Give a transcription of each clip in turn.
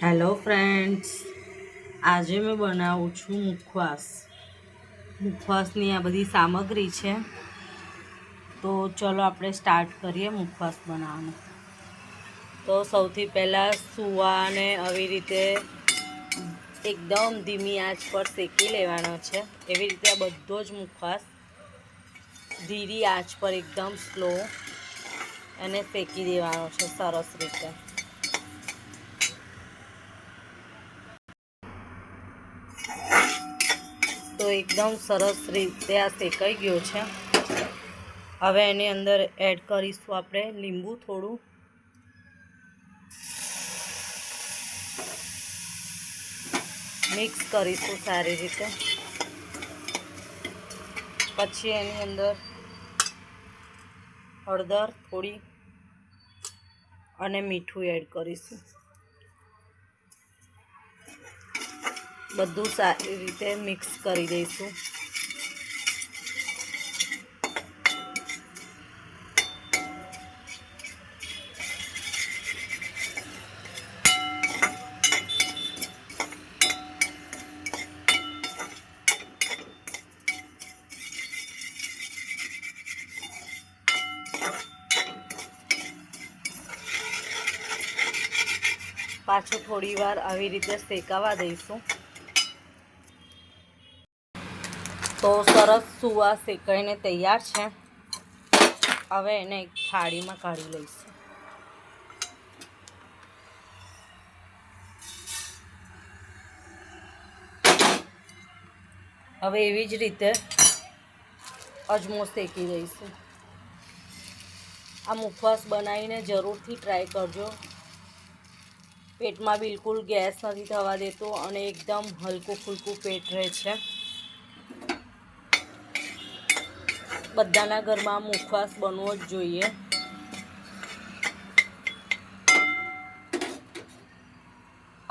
Hello friends, આજે મેં બનાવું છું મુખવાસ. મુખવાસની આ બધી સામગ્રી છે. તો ચલો આપણે સ્ટાર્ટ કરીએ મુખવાસ બનાવવાનું. તો સૌથી પહેલાં સુવાને આવી રીતે એકદમ ધીમી આંચ પર શેકી લેવાનો છે. એવી રીતે આ બધો જ મુખવાસ ધીરી આંચ પર એકદમ સ્લો એને શેકી દેવાનો છે સરસ રીતે. તો એકદમ સરસ રીતે આ શેકાઈ ગયો છે. હવે એની અંદર એડ કરીશું આપણે લીંબુ થોડું, મિક્સ કરીશું સારી રીતે. પછી એની અંદર હળદર થોડી અને મીઠું એડ કરીશું. બધું સારી રીતે મિક્સ કરી દઈશું. પાછું થોડી વાર આવી રીતે શેકાવા દઈશું. તો સરસ સુવા શેકાઈને તૈયાર છે. હવે એને એક થાળીમાં કાઢી લઈશું. હવે એવી જ રીતે અજમો શેકી દઈશું. આ મુખવાસ બનાવીને જરૂરથી ટ્રાય કરજો. પેટમાં બિલકુલ ગેસ નથી થવા દેતો અને એકદમ હલકું ફૂલકું પેટ રહે છે. બધાના ઘરમાં મુખવાસ બનવો જ જોઈએ.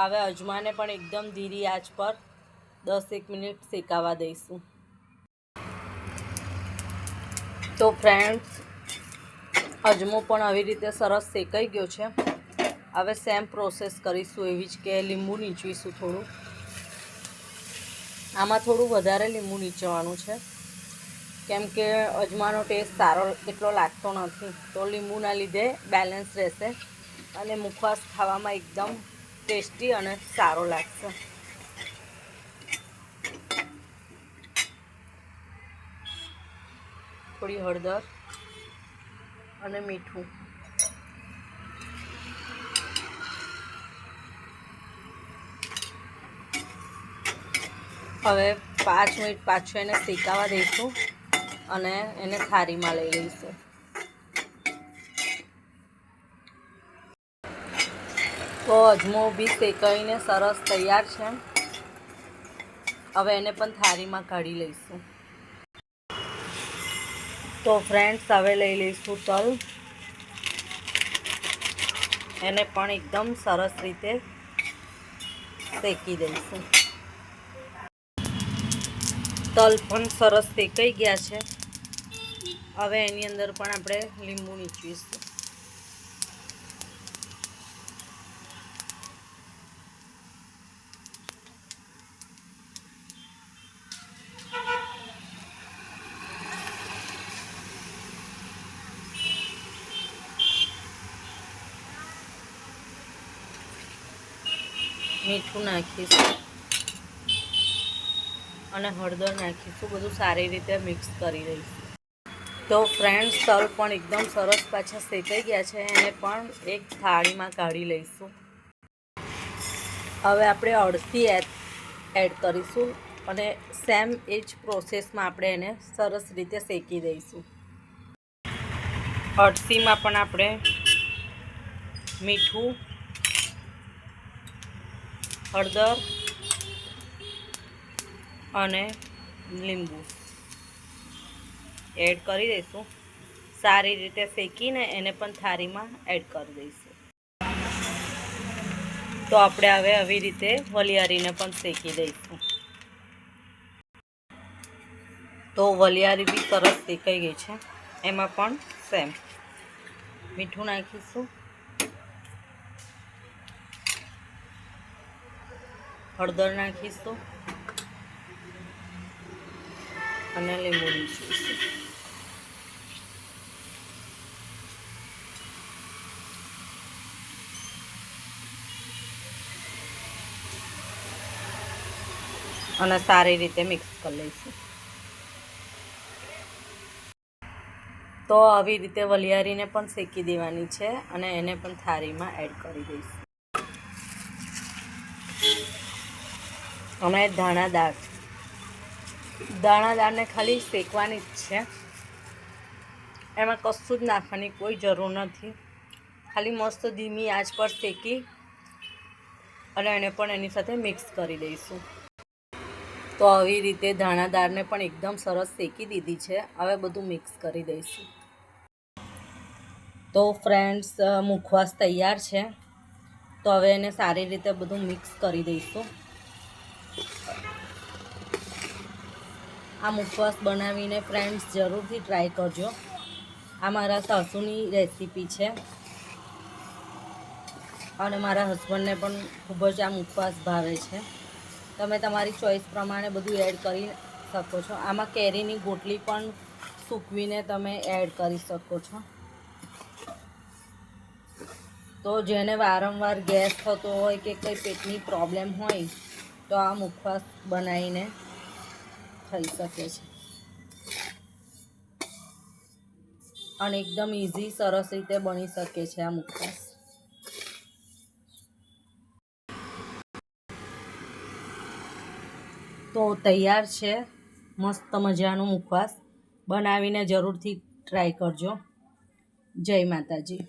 હવે અજમાને પણ એકદમ ધીરી આંચ પર 10-1 મિનિટ શેકાવા દઈશું. તો ફ્રેન્ડ્સ, અજમો પણ આવી રીતે સરસ શેકાઈ ગયો છે. હવે સેમ પ્રોસેસ કરીશું એવી જ, કે લીંબુ નીચવીશું થોડું. આમાં થોડું વધારે લીંબુ નીચવાનું છે, કેમ કે અજમાનો ટેસ્ટ સારો એટલો લાગતો નથી. તો લીંબુના લીધે બેલેન્સ રહેશે અને મુખવાસ ખાવામાં એકદમ ટેસ્ટી અને સારો લાગશે. થોડી હળદર અને મીઠું. હવે 5 મિનિટ પાછું એને શેકાવા દઈશું અને એને થાળીમાં લઈ લઈશું. તો અજમો બી શેકાઈને સરસ તૈયાર છે. હવે એને પણ થાળીમાં કાઢી લઈશું. તો ફ્રેન્ડ્સ, હવે લઈ લઈશું તલ. એને પણ એકદમ સરસ રીતે શેકી દઈશું. તલ પણ સરસ શેકાઈ ગયા છે. હવે એની અંદર પણ આપણે લીંબુ નીચવીશું. મીઠું નાખીશું અને હળદર નાખીશું. બધું સારી રીતે મિક્સ કરી દઈશું. તો ફ્રેન્ડ્સ, તલ પણ એકદમ સરસ પાછા શેકાઈ ગયા છે. એને પણ એક થાળીમાં કાઢી લઈશું. હવે આપણે અળસી એડ કરીશું અને સેમ એ જ પ્રોસેસમાં આપણે એને સરસ રીતે શેકી દઈશું. અળસીમાં પણ આપણે મીઠું, હળદર અને લીંબુ એડ કરી દઈશું. સારી રીતે શેકીને એને પણ થાળીમાં એડ કરી દઈશું. તો આપણે હવે આવી રીતે વલિયારીને પણ શેકી દઈશું. તો વલિયારી બી સરસ શેકાઈ ગઈ છે. એમાં પણ સેમ મીઠું નાખીશું, હળદર નાખીશું અને લીંબુ નીચોઈશું. અને સારી રીતે મિક્સ કરી લઈશું. તો આવી રીતે વલિયારીને પણ શેકી દેવાની છે અને એને પણ થાળીમાં એડ કરી દઈશું. અને દાણાદારને ખાલી શેકવાની જ છે, એમાં કશું જ નાખવાની કોઈ જરૂર નથી. ખાલી મસ્ત ધીમી આંચ પર શેકી અને એને પણ એની સાથે મિક્સ કરી દઈશું. તો આવી રીતે દાણાદારને પણ એકદમ સરસ શેકી દીધી છે. હવે બધું મિક્સ કરી દઈશું. તો ફ્રેન્ડ્સ, મુખવાસ તૈયાર છે. તો હવે એને સારી રીતે બધું મિક્સ કરી દઈશું. આ મુખવાસ બનાવીને ફ્રેન્ડ્સ જરૂરથી ટ્રાય કરજો. આ મારા સાસુની રેસીપી છે અને મારા હસબન્ડને પણ ખૂબ જ આ મુખવાસ ભાવે છે. તમે તમારી ચોઈસ પ્રમાણે બધું એડ કરી શકો છો. આમાં કેરીની ગોટલી પણ સૂકવીને તમે એડ કરી શકો છો. તો જેને વારંવાર ગેસ થતો હોય કે કંઈ પેટની પ્રોબ્લેમ હોય તો આ મુખવાસ બનાવીને થઈ શકે છે અને એકદમ ઇઝી સરસ રીતે બની શકે છે આ મુખવાસ. તો તૈયાર છે મસ્ત મજાનું મુખવાસ. બનાવીને જરૂરથી ટ્રાય કરજો. જય માતાજી.